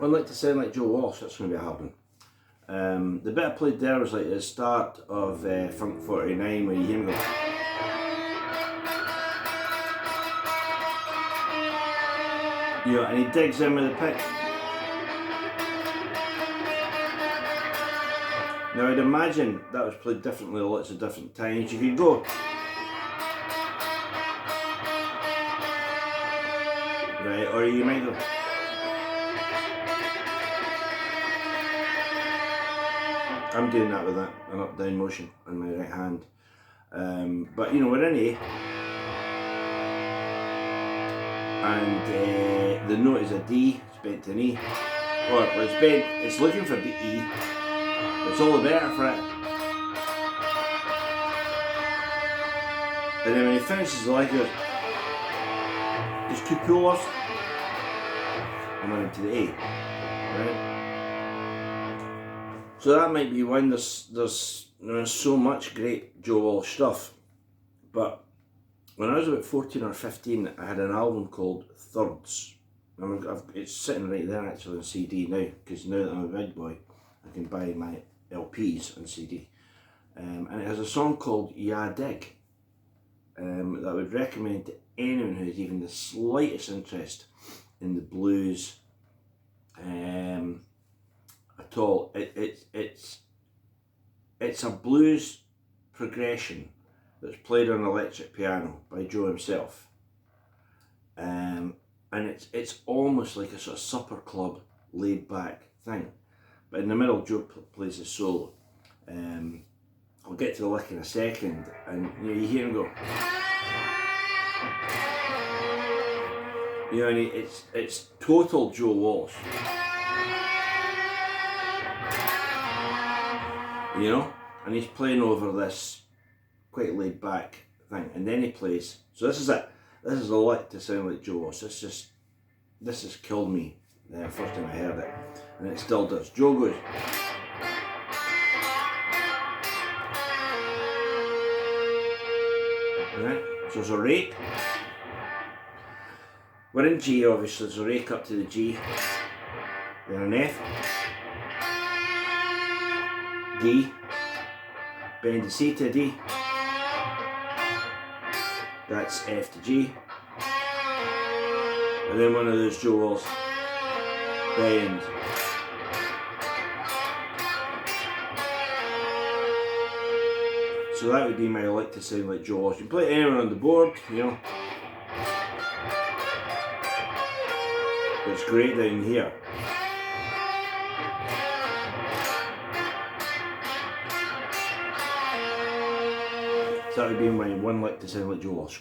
I'd like to sound like Joe Walsh. That's going to be a hard one. The bit I played there was like the start of Funk 49, where you hear him go. You know, and he digs in with the pick. Now I'd imagine that was played differently lots of different times. You could go. Right, or you might go. I'm doing that with an up-down motion on my right hand. But you know, we're in A. And the note is a D, it's bent to an E. Or it's bent, it's looking for the E. It's all the better for it. And then when he finishes the lick, he goes, just 2 pull-offs, and we're into the A. Right? So that might be one. There's so much great Joe Walsh stuff. But when I was about 14 or 15, I had an album called Thirds. It's sitting right there actually on CD now, because now that I'm a big boy, I can buy my LPs on CD. And it has a song called Ya Dig that I would recommend to anyone who has even the slightest interest in the blues at all. It's a blues progression that's played on electric piano by Joe himself. And it's almost like a sort of supper club laid back thing. But in the middle, Joe plays a solo. I'll get to the lick in a second, and you hear him go. You know, and it's total Joe Walsh. You know, and he's playing over this quite laid back thing, and then he plays. So this is it. This is a lick to sound like Joe Walsh. This has killed me the first time I heard it, and it still does. Joe goes. Right, so there's a rake. We're in G obviously, there's a rake up to the G, then an F, D, bend the C to D, that's F to G, and then one of those Joe Walsh bend. So that would be my lick to sound like Joe Walsh. You can play it anywhere on the board, you know. But it's great down here. So that would be my one lick to sound like Joe Walsh.